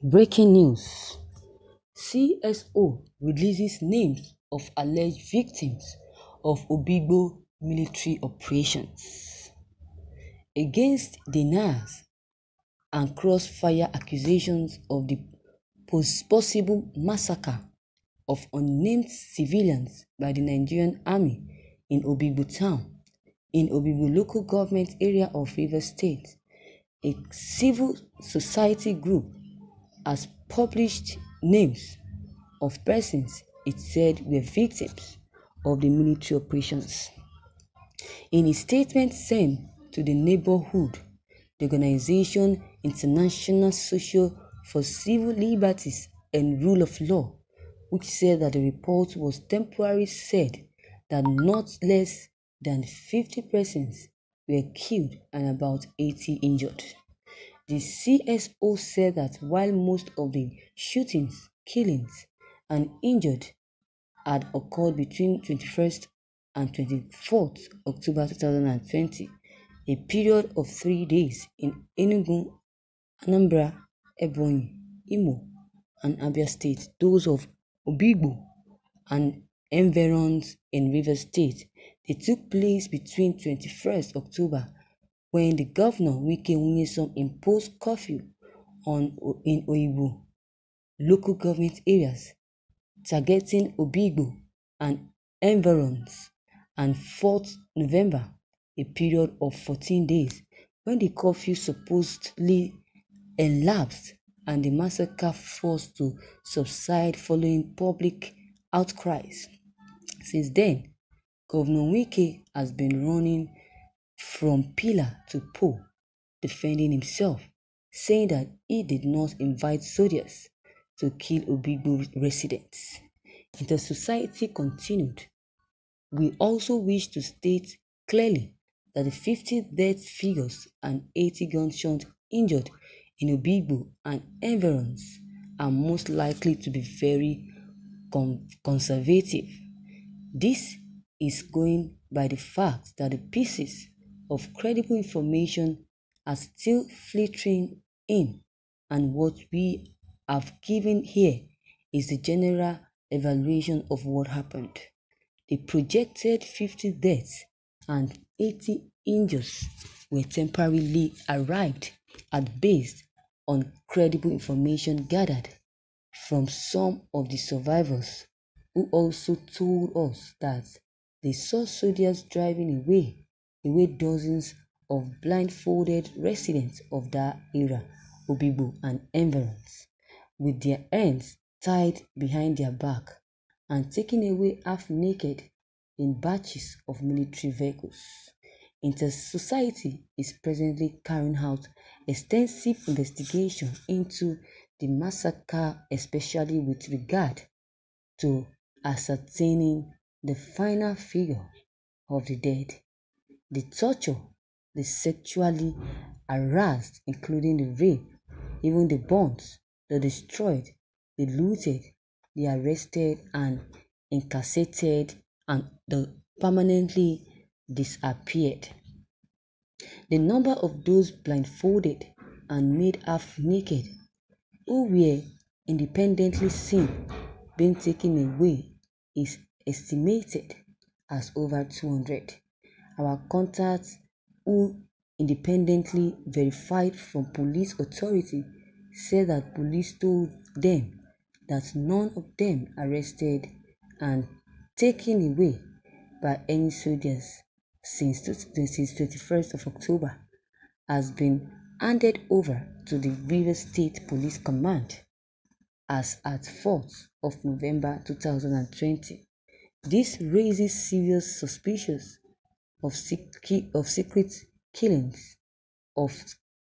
Breaking news: CSO releases names of alleged victims of Obigbo military operations. Against denials and crossfire accusations of the possible massacre of unnamed civilians by the Nigerian Army in Obigbo town, in Obigbo local government area of Rivers State, a civil society group has published names of persons it said were victims of the military operations. In a statement sent to the neighborhood, the organization International Social for Civil Liberties and Rule of Law, which said that the report was temporary, said that not less than 50 persons were killed and about 80 injured. The CSO said that while most of the shootings, killings, and injured had occurred between 21st and 24th October 2020, a period of 3 days in Enugu, Anambra, Ebonyi, Imo, and Abia State, those of Obigbo and environs in Rivers State, they took place between 21st October when the governor Wike Wunyesom imposed curfew in Obigbo local government areas, targeting Obigbo and environs, and 4th November, a period of 14 days when the curfew supposedly elapsed and the massacre forced to subside following public outcries. Since then, Governor Wike has been running from pillar to pole, defending himself, saying that he did not invite soldiers to kill Obigbo residents. The society continued, "We also wish to state clearly that the 50 death figures and 80 gunshot injured in Obigbo and environs are most likely to be very conservative. This is going by the fact that the pieces of credible information are still filtering in, and what we have given here is the general evaluation of what happened. The projected 50 deaths and 80 injuries were temporarily arrived at based on credible information gathered from some of the survivors, who also told us that they saw soldiers driving away dozens of blindfolded residents of that area, Obigbo and environs, with their hands tied behind their back and taken away half naked in batches of military vehicles. Inter-society is presently carrying out extensive investigation into the massacre, especially with regard to ascertaining the final figure of the dead, the torture, the sexually harassed, including the rape, even the burns, the destroyed, the looted, the arrested and incarcerated, and the permanently disappeared. The number of those blindfolded and made half naked who were independently seen being taken away is estimated as over 200. Our contacts, who independently verified from police authority, said that police told them that none of them arrested and taken away by any soldiers since 21st of October has been handed over to the Rivers State Police Command as at 4th of November 2020. This raises serious suspicions of secret killings of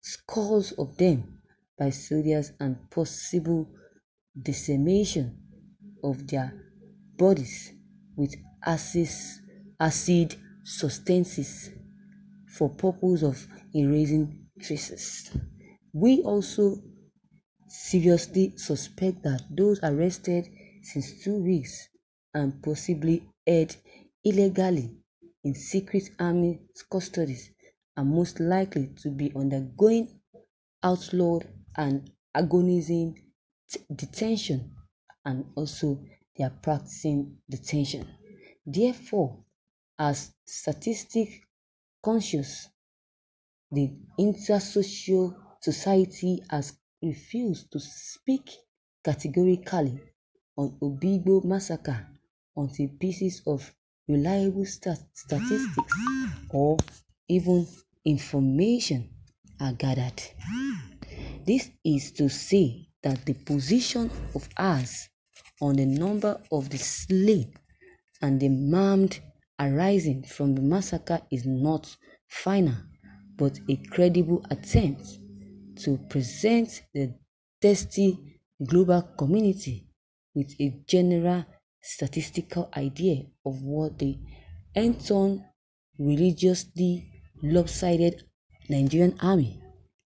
scores of them by soldiers and possible dissemination of their bodies with acid substances for purpose of erasing traces. We also seriously suspect that those arrested since 2 weeks and possibly held illegally in secret army custodies are most likely to be undergoing outlawed and agonizing detention, and also they are practicing detention. Therefore, as statistic conscious, the intersocial society has refused to speak categorically on Obigbo massacre until pieces of reliable statistics or even information are gathered. This is to say that the position of ours on the number of the slain and the maimed arising from the massacre is not final, but a credible attempt to present the thirsty global community with a general statistical idea of what the end-turn religiously lopsided Nigerian army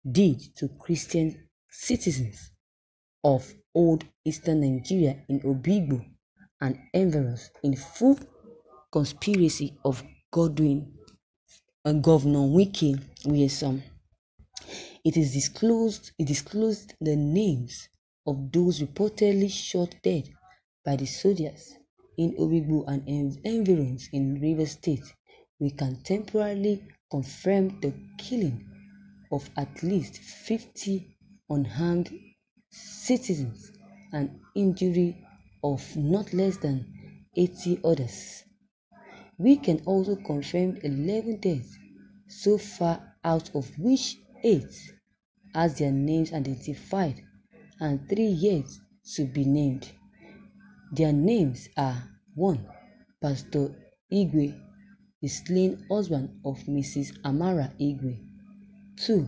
did to Christian citizens of old eastern Nigeria in Obigbo and environs in full conspiracy of Godwin and Governor Wike Nyesom. It disclosed the names of those reportedly shot dead by the soldiers in Obigbo and environs in Rivers State. We can temporarily confirm the killing of at least 50 unarmed citizens and injury of not less than 80 others. We can also confirm 11 deaths so far, out of which 8 has their names identified and 3 yet to be named. Their names are 1. Pastor Igwe, the slain husband of Mrs. Amara Igwe. 2.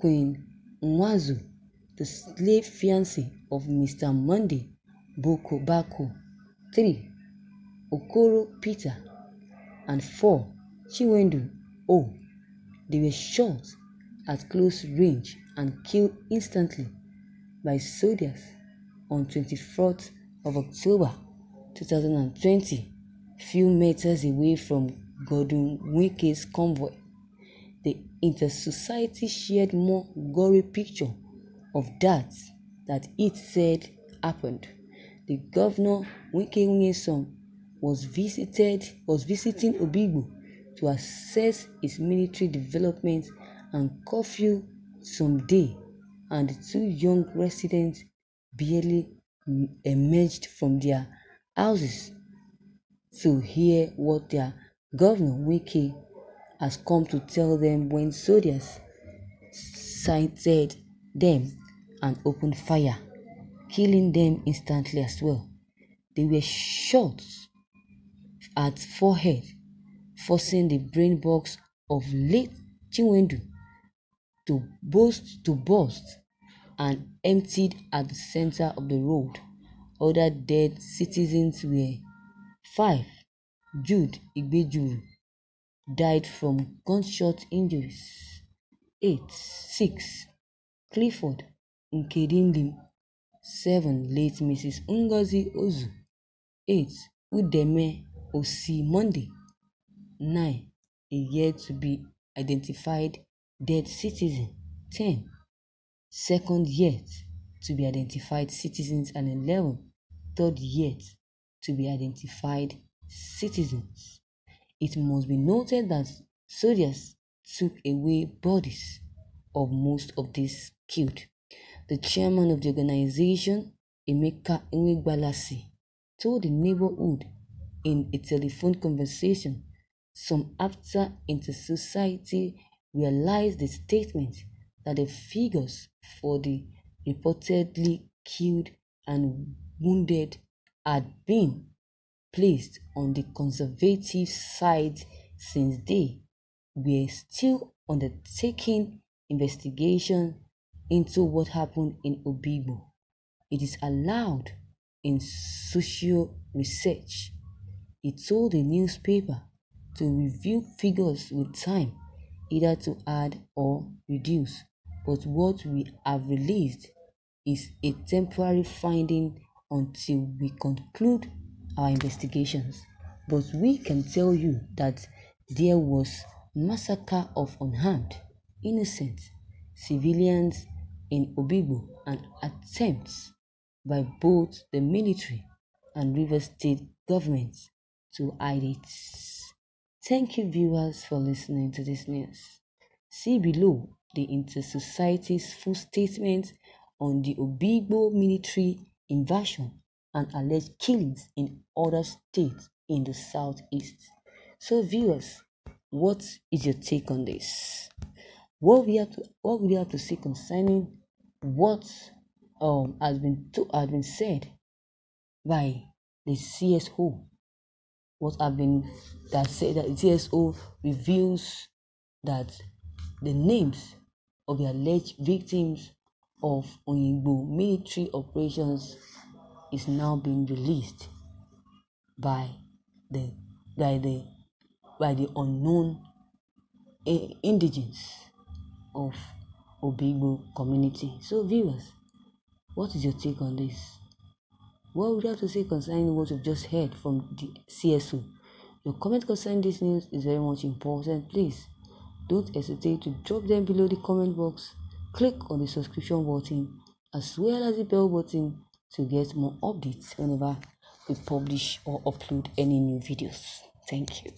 Queen Nwazu, the slave fiancé of Mr. Monday Boko Bako. 3. Okoro Peter. And 4. Chiwendu O. They were shot at close range and killed instantly by soldiers on 24th of October 2020, few meters away from Godwin Wike's convoy. The inter-society shared more gory picture of that it said happened. The governor Wike Nyesom was visiting Obigbo to assess its military development and curfew some day, and the 2 young residents barely emerged from their houses to hear what their governor Wike has come to tell them when soldiers sighted them and opened fire, killing them instantly as well. They were shot at forehead, forcing the brain box of late Chiwendu to burst and emptied at the center of the road. Other dead citizens were 5. Jude Igbejuru died from gunshot injuries. 6. Clifford Nkedindim. 7. Late Mrs. Ngozi Ozu. 8. Udeme Osi Monday. 9. A yet to be identified dead citizen. 10. Second yet to be identified citizens, and 11. Third yet to be identified citizens. It must be noted that soldiers took away bodies of most of these killed. The chairman of the organization, Emeka Enwegbalasi, told the neighborhood in a telephone conversation some after Inter-Society realized the statement that the figures for the reportedly killed and wounded had been placed on the conservative side since they were still undertaking investigation into what happened in Obigbo. It is allowed in social research. He told the newspaper to review figures with time, either to add or reduce, but what we have released is a temporary finding until we conclude our investigations. But we can tell you that there was massacre of unarmed, innocent civilians in Obigbo and attempts by both the military and Rivers State governments to hide it. Thank you, viewers, for listening to this news. See below the Inter-Society's full statement on the Obigbo military invasion and alleged killings in other states in the southeast. So, viewers, what is your take on this? What we have to say concerning what has been said by the CSO? What have been that said that the CSO reveals that the names of the alleged victims of Obigbo military operations is now being released by the by the by the unknown indigents of Obigbo community. So, viewers, what is your take on this? What would you have to say concerning what you've just heard from the CSO? Your comment concerning this news is very much important. Please don't hesitate to drop them below the comment box. Click on the subscription button as well as the bell button to get more updates whenever we publish or upload any new videos. Thank you.